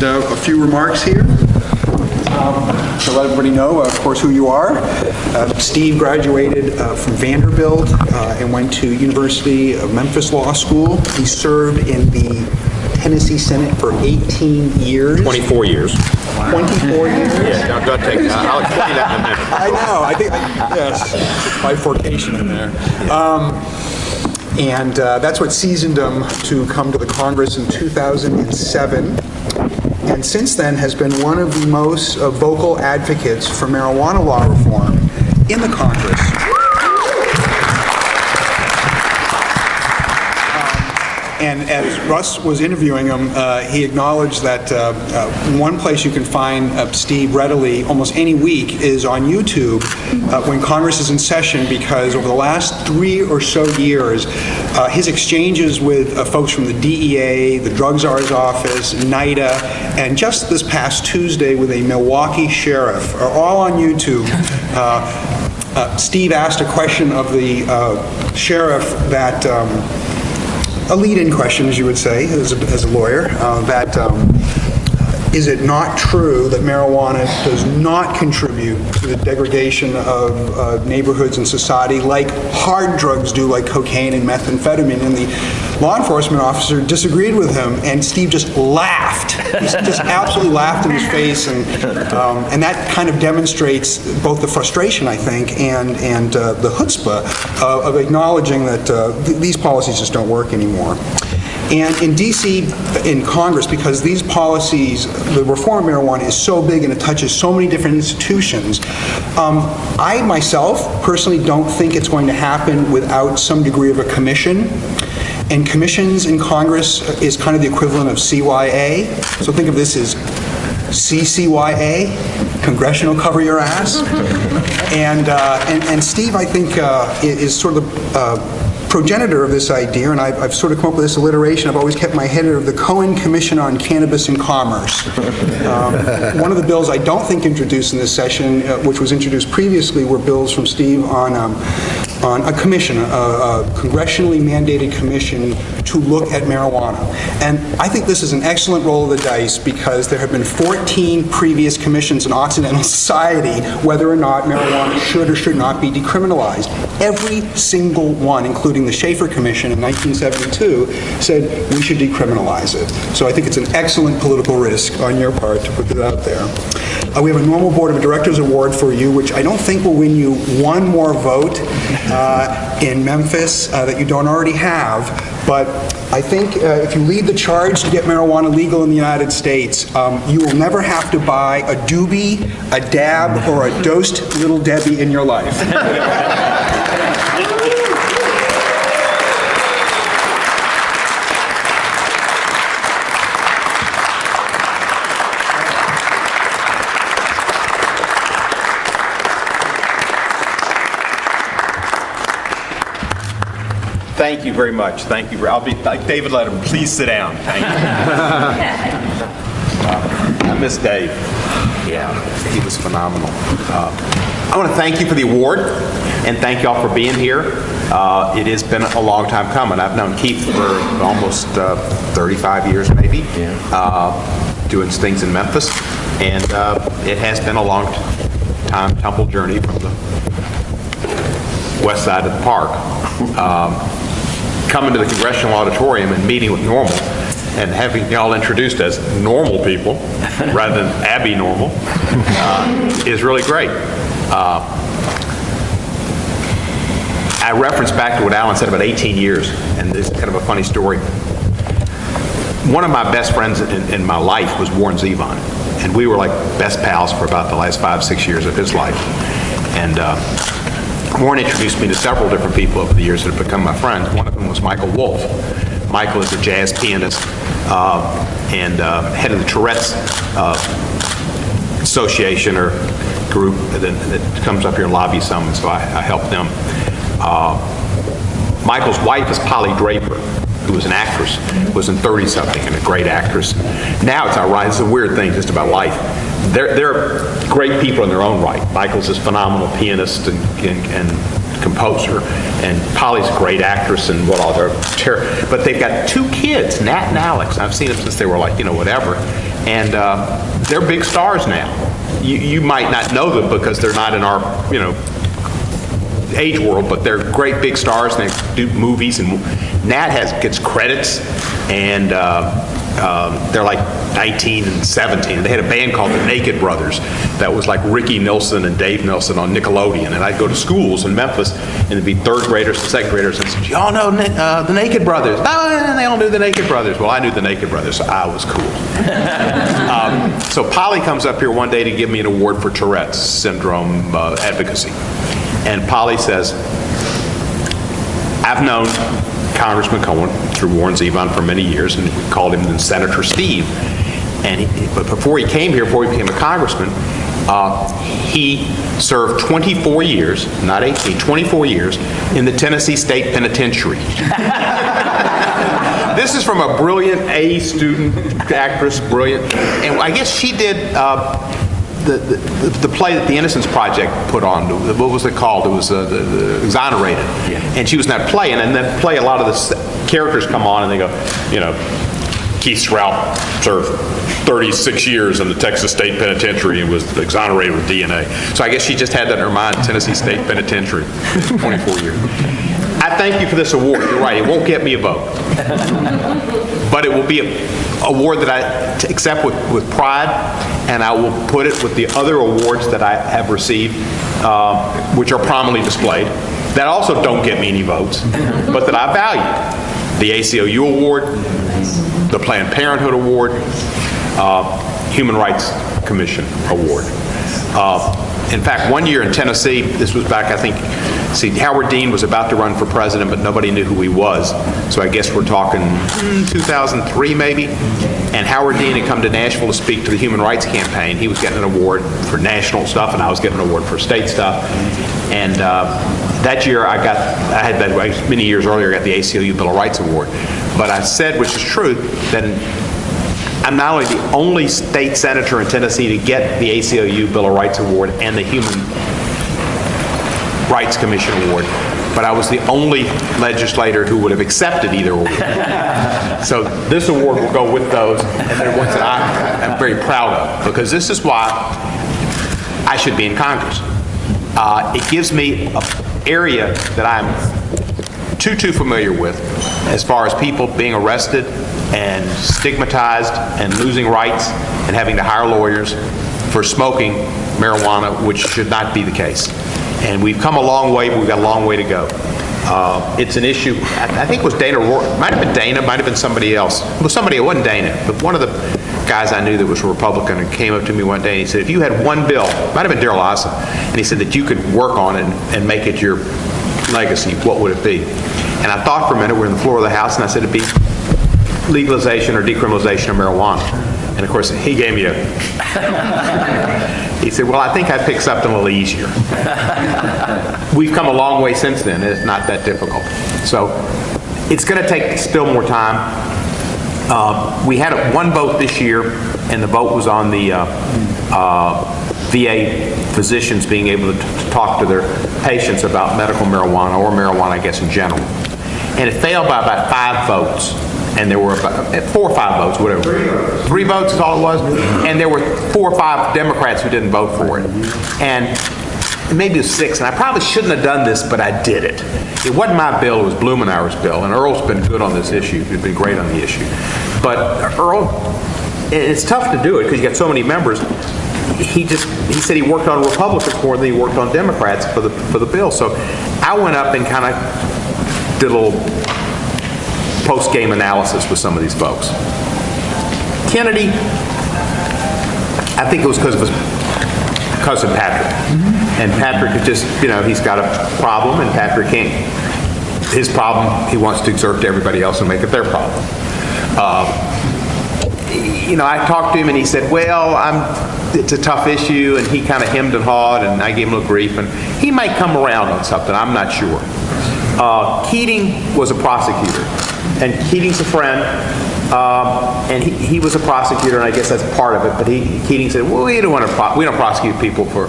And a few remarks here. To let everybody know, of course, who you are. Steve graduated from Vanderbilt and went to University of Memphis Law School. He served in the Tennessee Senate for 18 years. 24 years. 24 years? Yeah, don't take that. I'll explain that in a minute. I know. I think, yes, bifurcation in there. And that's what seasoned him to come to the Congress in 2007. And since then has been one of the most vocal advocates for marijuana law reform in the Congress. And as Russ was interviewing him, he acknowledged that one place you can find Steve readily almost any week is on YouTube when Congress is in session, because over the last 3 or so years, his exchanges with folks from the DEA, the Drug Czar's office, NIDA, and just this past Tuesday with a Milwaukee sheriff are all on YouTube. Steve asked a question of the sheriff that a lead-in question, as you would say, as a lawyer, is it not true that marijuana does not contribute to the degradation of neighborhoods and society like hard drugs do, like cocaine and methamphetamine? And the law enforcement officer disagreed with him, and Steve just laughed. He just absolutely laughed in his face, and that kind of demonstrates both the frustration, I think, and the chutzpah of acknowledging that these policies just don't work anymore. And in D.C., in Congress, because these policies, the reform of marijuana is so big and it touches so many different institutions, I myself personally don't think it's going to happen without some degree of a commission. And commissions in Congress is kind of the equivalent of CYA. So think of this as CCYA, Congressional Cover Your Ass. And Steve, I think, is sort of the progenitor of this idea, and I've sort of come up with this alliteration. I've always kept my header of the Cohen Commission on Cannabis and Commerce. One of the bills I don't think introduced in this session, which was introduced previously, were bills from Steve on a commission, a congressionally mandated commission to look at marijuana. And I think this is an excellent roll of the dice, because there have been 14 previous commissions in Occidental society whether or not marijuana should or should not be decriminalized. Every single one, including the Schaefer Commission in 1972, said we should decriminalize it. So I think it's an excellent political risk on your part to put it out there. We have a NORML Board of Directors award for you, which I don't think will win you one more vote in Memphis that you don't already have. But I think if you lead the charge to get marijuana legal in the United States, you will never have to buy a doobie, a dab, or a dosed Little Debbie in your life. Thank you very much. Thank you. I'll be like David Letterman. Please sit down. Thank you. I miss Dave. Yeah, he was phenomenal. I want to thank you for the award, and thank you all for being here. It has been a long time coming. I've known Keith for almost 35 years, maybe, doing things in Memphis, and it has been a long time tumble journey from the west side of the park. Coming to the Congressional Auditorium and meeting with NORML and having y'all introduced as normal people rather than Abby Normal is really great. I reference back to what Alan said about 18 years, and this is kind of a funny story. One of my best friends in my life was Warren Zevon, and we were like best pals for about the last 5-6 years of his life. And Warren introduced me to several different people over the years that have become my friends. One of them was Michael Wolff. Michael is a jazz pianist and head of the Tourette's Association or group that comes up here and lobbies some, and so I help them. Michael's wife is Polly Draper, who was an actress, was in 30-something and a great actress. Now it's ironic, it's a weird thing just about life. They're great people in their own right. Michael's this phenomenal pianist and composer, and Polly's a great actress and but they've got 2 kids, Nat and Alex. I've seen them since they were like, whatever. and they're big stars now. You might not know them because they're not in our, age world, but they're great big stars, and they do movies, and Nat gets credits, and they're like 19 and 17. They had a band called the Naked Brothers that was like Ricky Nelson and Dave Nelson on Nickelodeon, and I'd go to schools in Memphis, and there'd be third graders and second graders, and say, y'all know the Naked Brothers? No, they all knew the Naked Brothers. Well, I knew the Naked Brothers, so I was cool. So Polly comes up here one day to give me an award for Tourette's syndrome advocacy. And Polly says, I've known Congressman Cohen through Warren Zevon for many years, and we called him then Senator Steve. But before he came here, before he became a congressman, he served 24 years, not 18, 24 years in the Tennessee State Penitentiary. This is from a brilliant A student, actress, brilliant. And I guess she did the play that the Innocence Project put on. What was it called? It was the Exonerated. Yeah. And she was in that play, and in that play a lot of the characters come on and they go, Keith Strout served 36 years in the Texas State Penitentiary and was exonerated with DNA. So I guess she just had that in her mind, Tennessee State Penitentiary, 24 years. I thank you for this award. You're right, it won't get me a vote. But it will be an award that I accept with pride, and I will put it with the other awards that I have received, which are prominently displayed, that also don't get me any votes, but that I value. The ACLU award, the Planned Parenthood award, Human Rights Commission award. In fact, one year in Tennessee, this was back, I think, Howard Dean was about to run for president, but nobody knew who he was. So I guess we're talking 2003 maybe. And Howard Dean had come to Nashville to speak to the Human Rights Campaign. He was getting an award for national stuff, and I was getting an award for state stuff. And that year many years earlier, I got the ACLU Bill of Rights Award. But I said, which is true, that I'm not only the only state senator in Tennessee to get the ACLU Bill of Rights Award and the Human Rights Commission Award, but I was the only legislator who would have accepted either award. So this award will go with those, and they're ones that I am very proud of, because this is why I should be in Congress. It gives me an area that I'm too familiar with as far as people being arrested and stigmatized and losing rights and having to hire lawyers for smoking marijuana, which should not be the case. And we've come a long way, but we've got a long way to go. It's an issue, I think it was Dana Rourke, might have been Dana, might have been somebody else. It wasn't Dana, but one of the guys I knew that was a Republican and came up to me one day and he said, if you had one bill, might have been Darrell Issa, and he said that you could work on it and make it your legacy, what would it be? And I thought for a minute, we're in the floor of the House, and I said it'd be legalization or decriminalization of marijuana. And of course, he gave me he said, well, I think I'd pick something a little easier. We've come a long way since then, and it's not that difficult. So it's going to take still more time. We had one vote this year, and the vote was on the VA physicians being able to talk to their patients about medical marijuana, or marijuana, I guess, in general. And it failed by about 5 votes. And there were about 4 or 5 votes, whatever. 3 votes is all it was. And there were 4 or 5 Democrats who didn't vote for it. And maybe it was 6, and I probably shouldn't have done this, but I did it. It wasn't my bill, it was Blumenauer's bill, and Earl's been good on this issue. He's been great on the issue. But Earl, it's tough to do it because you got so many members. He said he worked on Republicans more than he worked on Democrats for the bill. So I went up and kind of did a little post-game analysis with some of these folks. Kennedy, I think it was because of his cousin Patrick. And Patrick is just, he's got a problem, and Patrick can't. His problem, he wants to exert to everybody else and make it their problem. I talked to him, and he said, well, it's a tough issue, and he kind of hemmed and hawed, and I gave him a little grief, and he might come around on something, I'm not sure. Keating was a prosecutor, and Keating's a friend, and he was a prosecutor, and I guess that's part of it, but Keating said, well, we don't prosecute people for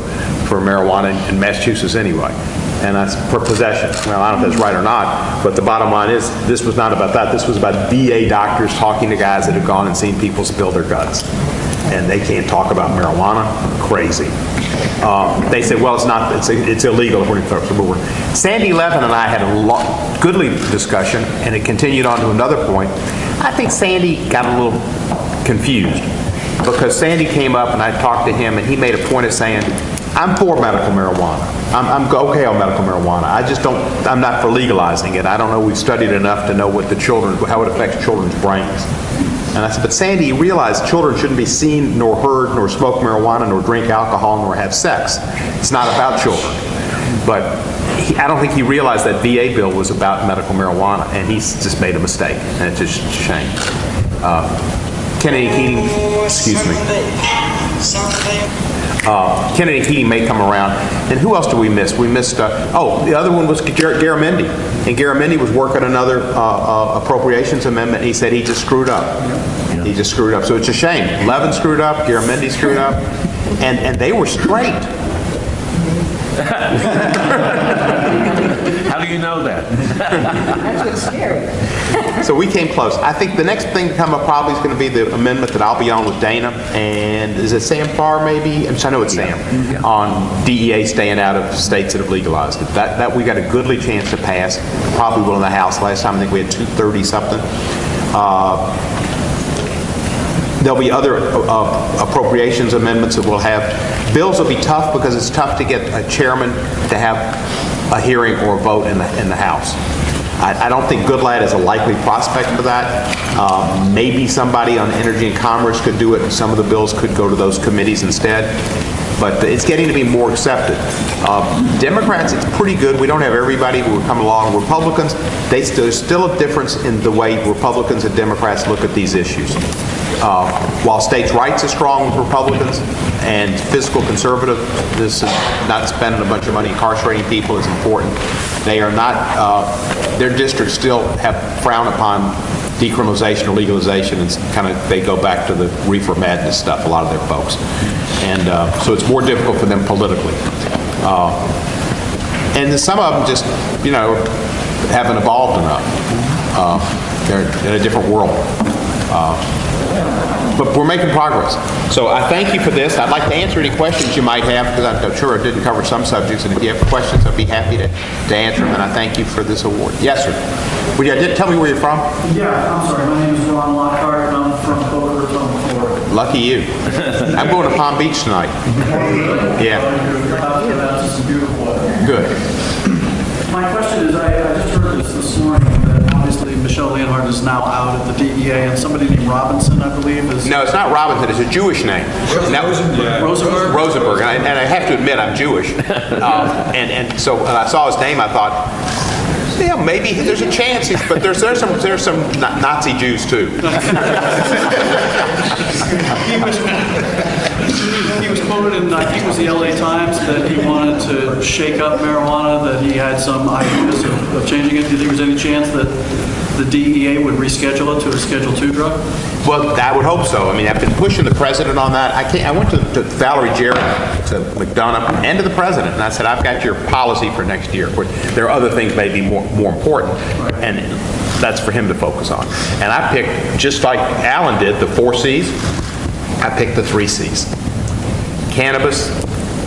marijuana in Massachusetts anyway, and that's for possession. Well, I don't know if that's right or not, but the bottom line is this was not about that. This was about VA doctors talking to guys that have gone and seen people spill their guts. and they can't talk about marijuana. Crazy. They said, well, it's illegal according to the board. Sandy Levin and I had a goodly discussion, and it continued on to another point. I think Sandy got a little confused because Sandy came up and I talked to him, and he made a point of saying, I'm for medical marijuana. I'm okay on medical marijuana. I'm not for legalizing it. I don't know, we've studied enough to know how it affects children's brains. And I said, but Sandy, you realize children shouldn't be seen, nor heard, nor smoke marijuana, nor drink alcohol, nor have sex. It's not about children. But I don't think he realized that VA bill was about medical marijuana, and he's just made a mistake, and it's just a shame. Kennedy Keating, excuse me. Kennedy Keating may come around. And who else did we miss? We missed, the other one was Garamendi. And Garamendi was working another appropriations amendment, and he said he just screwed up. Yeah. He just screwed up. So it's a shame. Levin screwed up, Garamendi screwed up, and they were straight. How do you know that? That's what's scary. So we came close. I think the next thing to come up probably is going to be the amendment that I'll be on with Dana, and is it Sam Farr maybe? I know it's Sam. Yeah. On DEA staying out of states that have legalized it. That we got a goodly chance to pass. Probably will in the House. Last time I think we had 230 something. There'll be other appropriations amendments that we'll have. Bills will be tough because it's tough to get a chairman to have a hearing or a vote in the House. I don't think Goodlad is a likely prospect for that. Maybe somebody on Energy and Commerce could do it, and some of the bills could go to those committees instead. But it's getting to be more accepted. Democrats, it's pretty good. We don't have everybody who will come along. Republicans, there's still a difference in the way Republicans and Democrats look at these issues. While states' rights are strong with Republicans and fiscal conservativeness, not spending a bunch of money incarcerating people is important, they are not, their districts still have frowned upon decriminalization or legalization, and kind of they go back to the reefer madness stuff, a lot of their folks. And so it's more difficult for them politically. And some of them just, haven't evolved enough. They're in a different world. But we're making progress. So I thank you for this. I'd like to answer any questions you might have, because I'm sure I didn't cover some subjects, and if you have questions, I'd be happy to answer them, and I thank you for this award. Yes, sir. Would you tell me where you're from? Yeah, I'm sorry. My name is Ron Lockhart, and I'm from Boca Raton, Florida. Lucky you. I'm going to Palm Beach tonight. Yeah. That's just beautiful. Good. My question is, I just heard this morning that obviously Michelle Leonhardt is now out at the DEA, and somebody named Robinson, I believe, is... No, it's not Robinson. It's a Jewish name. Rosenberg? Rosenberg. And I have to admit, I'm Jewish. And so when I saw his name, I thought, yeah, maybe there's a chance. But there's some Nazi Jews, too. He was quoted in, I think it was the LA Times, that he wanted to shake up marijuana, that he had some ideas of changing it. Do you think there's any chance that the DEA would reschedule it to a Schedule II drug? Well, I would hope so. I mean, I've been pushing the president on that. I went to Valerie Jarrett, to McDonough, and to the president, and I said, I've got your policy for next year. Of course, there are other things maybe more important, and that's for him to focus on. And I picked, just like Alan did, the 4 C's. I picked the 3 C's. Cannabis,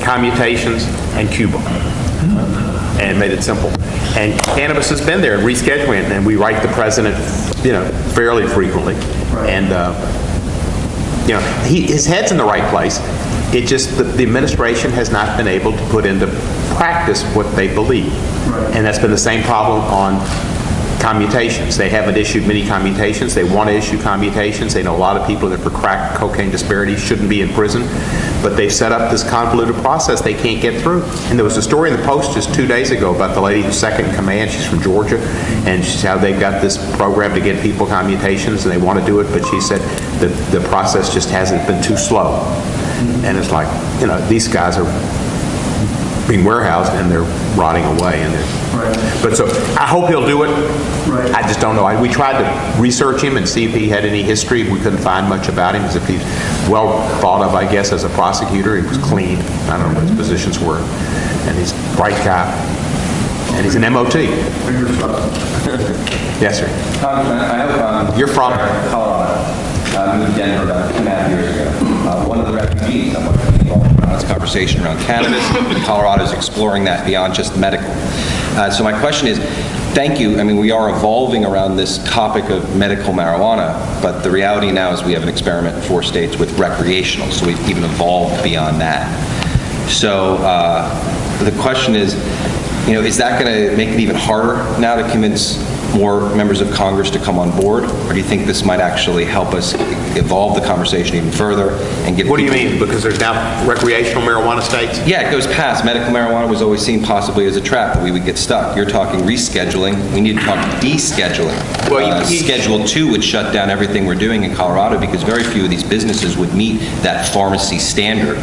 commutations, and Cuba. And made it simple. And cannabis has been there, rescheduling, and we write the president, fairly frequently. Right. And, his head's in the right place. It just, the administration has not been able to put into practice what they believe. Right. And that's been the same problem on commutations. They haven't issued many commutations. They want to issue commutations. They know a lot of people that for crack cocaine disparities shouldn't be in prison, but they've set up this convoluted process they can't get through. And there was a story in the Post just 2 days ago about the lady who's second in command. She's from Georgia, and she's how they've got this program to get people commutations, and they want to do it, but she said that the process just hasn't been too slow. And it's like, these guys are being warehoused and they're rotting away. But so I hope he'll do it. Right. I just don't know. We tried to research him and see if he had any history. We couldn't find much about him, as if he's well thought of, I guess, as a prosecutor. He was clean. I don't know what his positions were. And he's a bright guy. And he's an MOT. Yes, sir. Congressman, I have You're from? Colorado. I moved to Denver about 2.5 years ago. me somewhat involved around this conversation around cannabis. Colorado is exploring that beyond just medical. So my question is, thank you. I mean, we are evolving around this topic of medical marijuana, but the reality now is we have an experiment in 4 states with recreational, so we've even evolved beyond that. So the question is, is that going to make it even harder now to convince more members of Congress to come on board, or do you think this might actually help us evolve the conversation even further and get? What do you mean? Because there's now recreational marijuana states? Yeah, it goes past. Medical marijuana was always seen possibly as a trap that we would get stuck. You're talking rescheduling. We need to talk descheduling. Well, Schedule 2 would shut down everything we're doing in Colorado because very few of these businesses would meet that pharmacy standard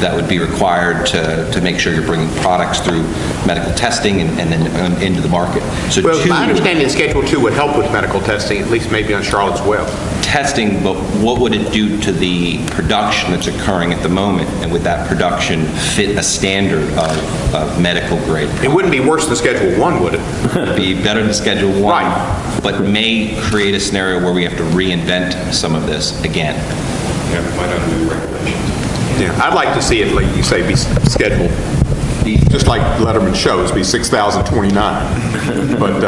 that would be required to make sure you're bringing products through medical testing and then into the market. So well, my understanding is Schedule 2 would help with medical testing, at least maybe on Charlotte's Web. Testing, but what would it do to the production that's occurring at the moment? And would that production fit a standard of medical grade? It wouldn't be worse than Schedule 1, would it? It would be better than Schedule 1, right. But may create a scenario where we have to reinvent some of this again. Yeah, we might have new regulations. Yeah, I'd like to see it, like you say, be scheduled, just like Letterman shows, be 6,029, but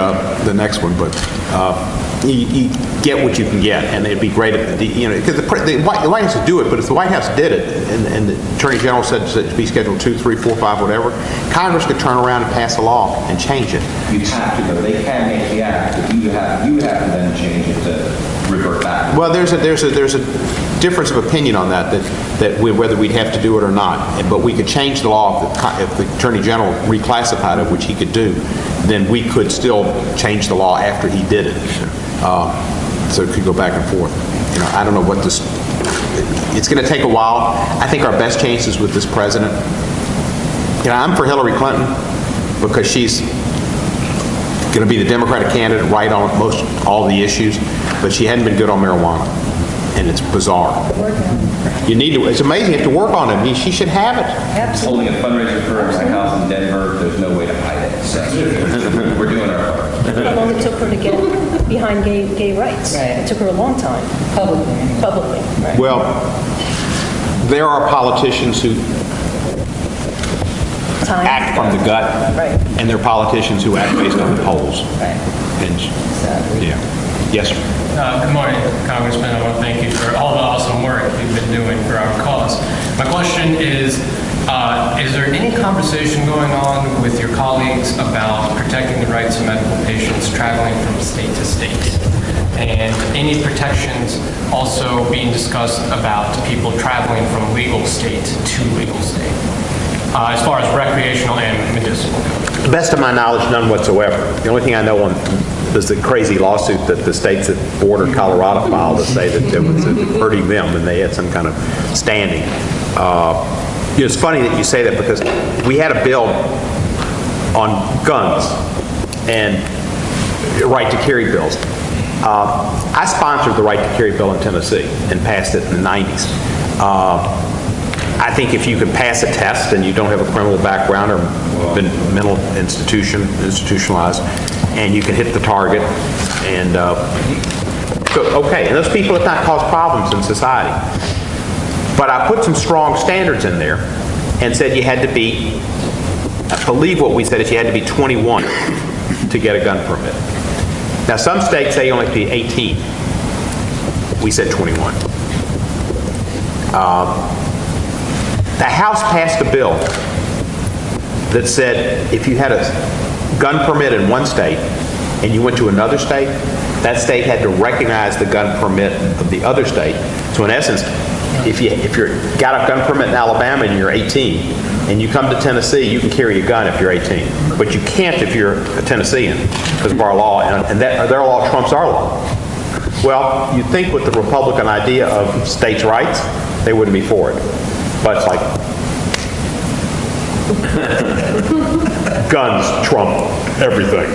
the next one, but you get what you can get, and it'd be great if because the White House would do it, but if the White House did it, and the Attorney General said to be scheduled 2, 3, 4, 5, whatever, Congress could turn around and pass a law and change it. You have to, though. They can make the act, but you have to then change it to revert back. Well, there's a difference of opinion on that whether we'd have to do it or not. But we could change the law if the Attorney General reclassified it, which he could do. Then we could still change the law after he did it. So it could go back and forth. I don't know what this. It's going to take a while. I think our best chances with this president. I'm for Hillary Clinton because she's going to be the Democratic candidate right on most all the issues, but she hadn't been good on marijuana, and it's bizarre. You need to. It's amazing. You have to work on it. She should have it. Absolutely. Holding a fundraiser for my house in Denver. There's no way to hide it. So we're doing our part. How long it took her to get behind gay rights? Right. It took her a long time. Publicly. Right. Well, there are politicians who act from the gut, right. And there are politicians who act based on the polls. Right. And, yeah. Yes, sir. Good morning, Congressman. I want to thank you for all the awesome work you've been doing for our cause. My question is there any conversation going on with your colleagues about protecting the rights of medical patients traveling from state to state? And any protections also being discussed about people traveling from legal state to legal state, as far as recreational and medicinal? To the best of my knowledge, none whatsoever. The only thing I know on is the crazy lawsuit that the states that border Colorado filed to say that it was hurting them and they had some kind of standing. It's funny that you say that because we had a bill on guns and right to carry bills. I sponsored the right to carry bill in Tennessee and passed it in the 90s. I think if you can pass a test and you don't have a criminal background or been mental institutionalized, and you can hit the target, and okay, and those people have not caused problems in society. But I put some strong standards in there and said you had to be, I believe what we said is you had to be 21 to get a gun permit. Now some states say you only have to be 18. We said 21. The House passed a bill that said if you had a gun permit in one state and you went to another state, that state had to recognize the gun permit of the other state. So in essence, if you're got a gun permit in Alabama and you're 18 and you come to Tennessee, you can carry a gun if you're 18, but you can't if you're a Tennessean because of our law, and their law trumps our law. Well, you'd think with the Republican idea of states' rights, they wouldn't be for it. But it's like, guns trump everything.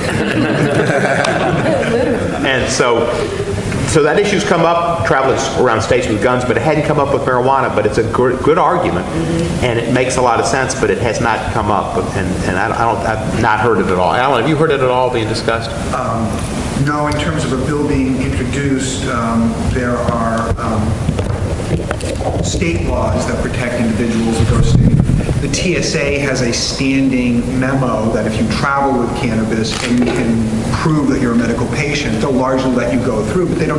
And so that issue's come up, traveling around states with guns, but it hadn't come up with marijuana, but it's a good argument, and it makes a lot of sense, but it has not come up, and I've not heard it at all. Alan, have you heard it at all being discussed? No, in terms of a bill being introduced, there are state laws that protect individuals across state. The TSA has a standing memo that if you travel with cannabis and you can prove that you're a medical patient, they'll largely let you go through, but they've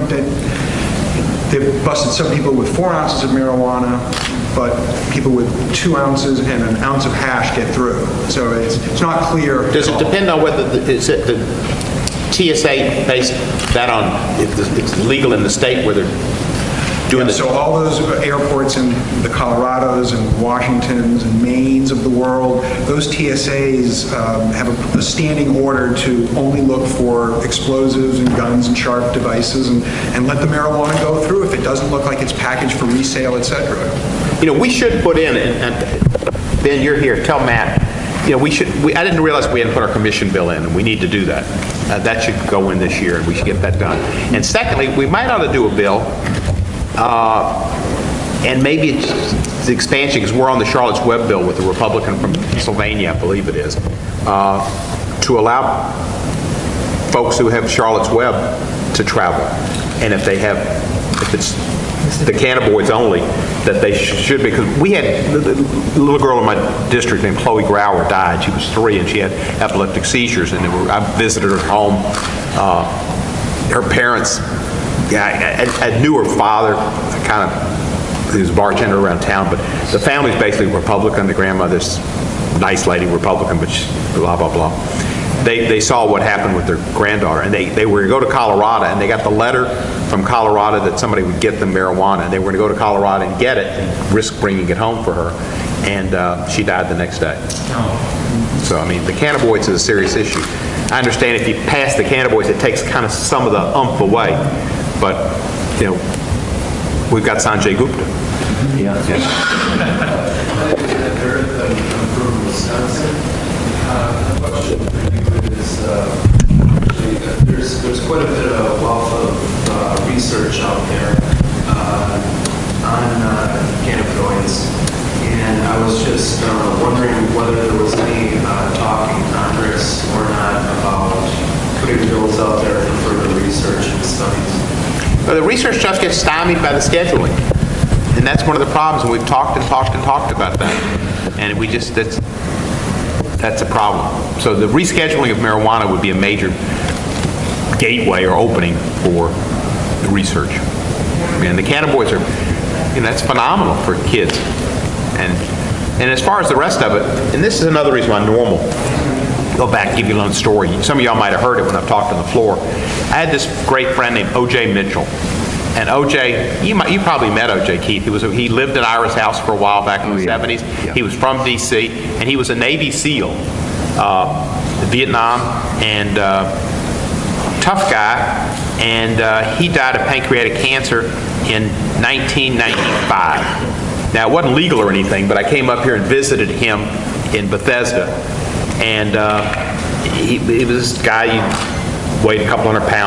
busted some people with 4 ounces of marijuana, but people with 2 ounces and an ounce of hash get through. So it's not clear. Does it depend on whether the TSA based that on if it's legal in the state where they're doing So all those airports in the Colorados and Washingtons and Maines of the world, those TSAs have a standing order to only look for explosives and guns and sharp devices and let the marijuana go through if it doesn't look like it's packaged for resale, etc. You know, we should put in, and Ben, you're here, tell Matt, you know, I didn't realize we hadn't put our commission bill in, and we need to do that. That should go in this year, and we should get that done. And secondly, we might ought to do a bill, and maybe it's the expansion, because we're on the Charlotte's Web bill with the Republican from Pennsylvania, I believe it is, to allow folks who have Charlotte's Web to travel. And if it's the cannabinoids only, that they should be, because we had a little girl in my district named Chloe Grauer died. She was 3 and she had epileptic seizures, and I visited her home. Her parents, I knew her father, he was a bartender around town, but the family's basically Republican. The grandmother's nice lady, Republican, but blah, blah, blah. They saw what happened with their granddaughter, and they were going to go to Colorado, and they got the letter from Colorado that somebody would get them marijuana, and they were going to go to Colorado and get it and risk bringing it home for her, and she died the next day. So, I mean, the cannabinoids is a serious issue. I understand if you pass the cannabinoids, it takes kind of some of the umph away, but, you know, we've got Sanjay Gupta. Yeah. The question for you is, there's quite a bit of wealth of research out there on cannabinoids, and I was just wondering whether there was any talk in Congress or not about putting bills out there for further research and studies. Well, the research just gets stymied by the scheduling, and that's one of the problems, and we've talked and talked and talked about that, and we just, that's a problem. So the rescheduling of marijuana would be a major gateway or opening for the research. And the cannabinoids are, you know, that's phenomenal for kids. And as far as the rest of it, and this is another reason why NORML, go back, give you a little story. Some of y'all might have heard it when I've talked on the floor. I had this great friend named O.J. Mitchell. And O.J., you probably met O.J. Keith. He lived at Ira's house for a while back in the 70s. Yeah. He was from D.C., and he was a Navy SEAL, Vietnam, and tough guy. And he died of pancreatic cancer in 1995. Now, it wasn't legal or anything, but I came up here and visited him in Bethesda. And he was this guy, he weighed a couple hundred pounds.